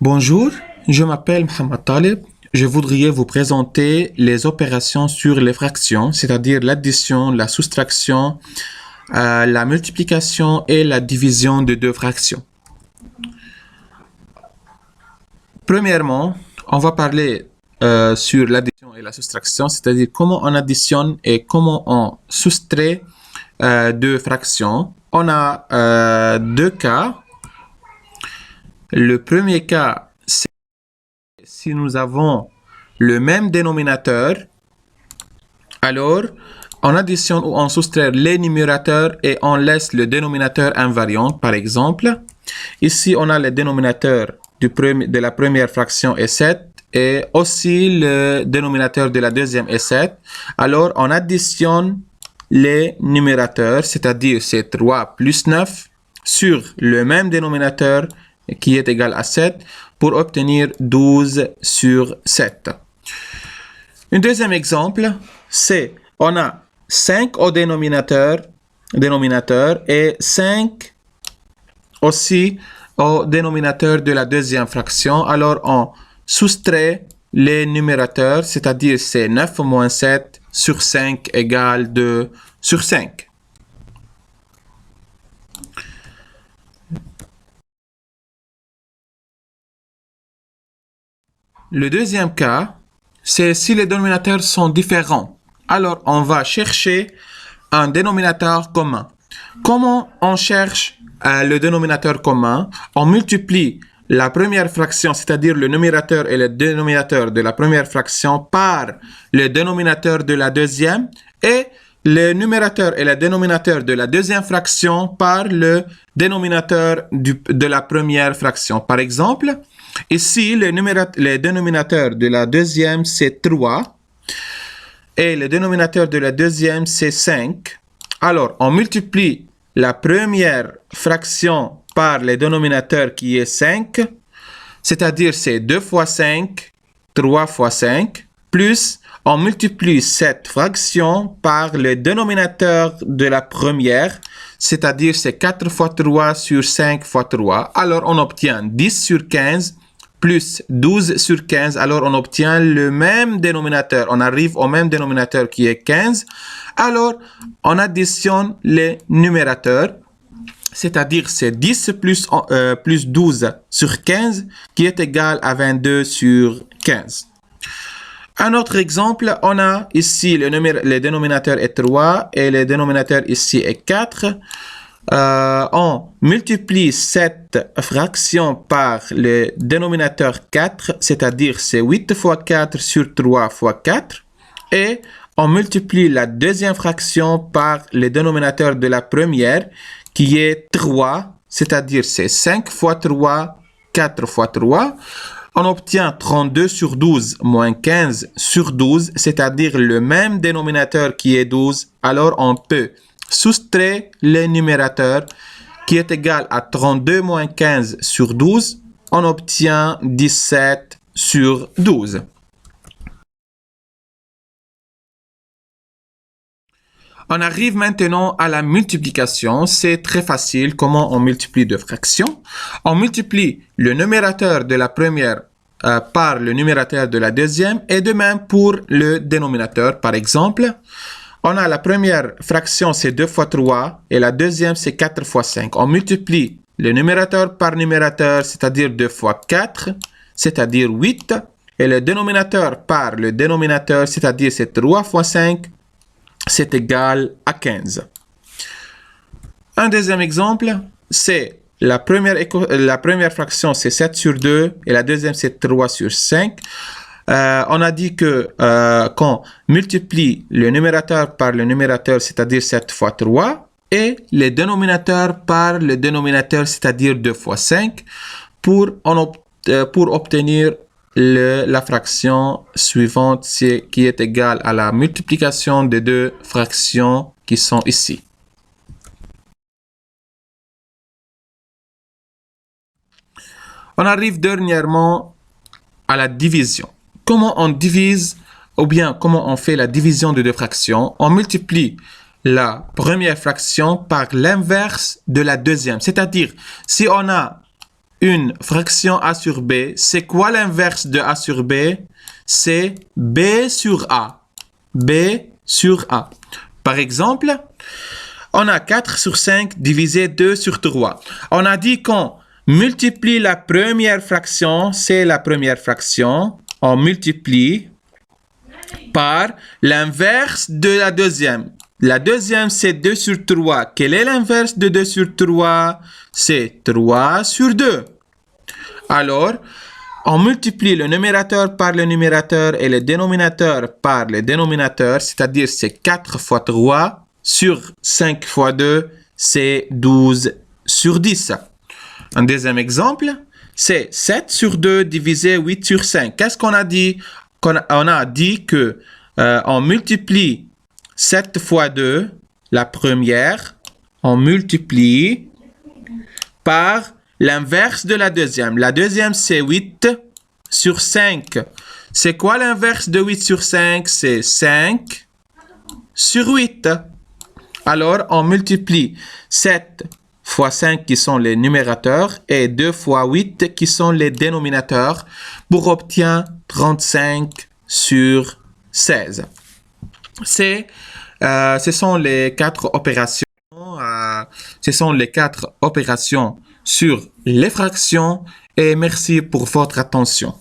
Bonjour, je m'appelle Mohamed Taleb. Je voudrais vous présenter les opérations sur les fractions, c'est-à-dire l'addition, la soustraction, la multiplication et la division de deux fractions. Premièrement, on va parler sur l'addition et la soustraction, c'est-à-dire comment on additionne et comment on soustrait deux fractions. On a deux cas. Le premier cas, c'est si nous avons le même dénominateur, alors on additionne ou on soustrait les numérateurs et on laisse le dénominateur invariant, par exemple. Ici, on a le dénominateur de la première fraction est 7 et aussi le dénominateur de la deuxième est 7. Alors, on additionne les numérateurs, c'est-à-dire c'est 3 plus 9 sur le même dénominateur qui est égal à 7 pour obtenir 12 sur 7. Un deuxième exemple, c'est on a 5 au dénominateur et 5 aussi au dénominateur de la deuxième fraction. Alors, on soustrait les numérateurs, c'est-à-dire c'est 9 moins 7 sur 5 égale 2 sur 5. Le deuxième cas, c'est si les dénominateurs sont différents. Alors, on va chercher un dénominateur commun. Comment on cherche le dénominateur commun? On multiplie la première fraction, c'est-à-dire le numérateur et le dénominateur de la première fraction par le dénominateur de la deuxième et le numérateur et le dénominateur de la deuxième fraction par le dénominateur de la première fraction. Par exemple, ici, le dénominateur de la deuxième, c'est 3 et le dénominateur de la deuxième, c'est 5. Alors, on multiplie la première fraction par le dénominateur qui est 5, c'est-à-dire c'est 2 fois 5, 3 fois 5, plus on multiplie cette fraction par le dénominateur de la première, c'est-à-dire c'est 4 fois 3 sur 5 fois 3. Alors, on obtient 10 sur 15 plus 12 sur 15. Alors, on obtient le même dénominateur. On arrive au même dénominateur qui est 15. Alors, on additionne les numérateurs, c'est-à-dire c'est 10 plus 12 sur 15 qui est égal à 22 sur 15. Un autre exemple, on a ici le dénominateur est 3 et le dénominateur ici est 4. On multiplie cette fraction par le dénominateur 4, c'est-à-dire c'est 8 fois 4 sur 3 fois 4. Et on multiplie la deuxième fraction par le dénominateur de la première qui est 3, c'est-à-dire c'est 5 fois 3, 4 fois 3. On obtient 32 sur 12 moins 15 sur 12, c'est-à-dire le même dénominateur qui est 12. Alors, on peut soustraire le numérateur qui est égal à 32 moins 15 sur 12. On obtient 17 sur 12. On arrive maintenant à la multiplication. C'est très facile comment on multiplie deux fractions. On multiplie le numérateur de la première par le numérateur de la deuxième et de même pour le dénominateur. Par exemple, on a la première fraction, c'est 2 fois 3 et la deuxième, c'est 4 fois 5. On multiplie le numérateur par numérateur, c'est-à-dire 2 fois 4, c'est-à-dire 8. Et le dénominateur par le dénominateur, c'est-à-dire c'est 3 fois 5, c'est égal à 15. Un deuxième exemple, c'est la première fraction, c'est 7 sur 2 et la deuxième, c'est 3 sur 5. On a dit que qu'on multiplie le numérateur par le numérateur, c'est-à-dire 7 fois 3, et le dénominateur par le dénominateur, c'est-à-dire 2 fois 5, pour obtenir la fraction suivante qui est égale à la multiplication des deux fractions qui sont ici. On arrive dernièrement à la division. Comment on divise ou bien comment on fait la division de deux fractions? On multiplie la première fraction par l'inverse de la deuxième. C'est-à-dire, si on a une fraction A sur B, c'est quoi l'inverse de A sur B? C'est B sur A. B sur A. Par exemple, on a 4 sur 5 divisé 2 sur 3. On a dit qu'on multiplie la première fraction, c'est la première fraction, on multiplie par l'inverse de la deuxième. La deuxième, c'est 2 sur 3. Quel est l'inverse de 2 sur 3? C'est 3 sur 2. Alors, on multiplie le numérateur par le numérateur et le dénominateur par le dénominateur, c'est-à-dire c'est 4 fois 3 sur 5 fois 2, c'est 12 sur 10. Un deuxième exemple, c'est 7 sur 2 divisé 8 sur 5. Qu'est-ce qu'on a dit? On a dit que on multiplie 7 fois 2, la première, on multiplie par l'inverse de la deuxième. La deuxième, c'est 8 sur 5. C'est quoi l'inverse de 8 sur 5? C'est 5 sur 8. Alors, on multiplie 7 fois 5 qui sont les numérateurs et 2 fois 8 qui sont les dénominateurs pour obtenir 35 sur 16. Ce sont les 4 opérations. Ce sont les 4 opérations sur les fractions et merci pour votre attention.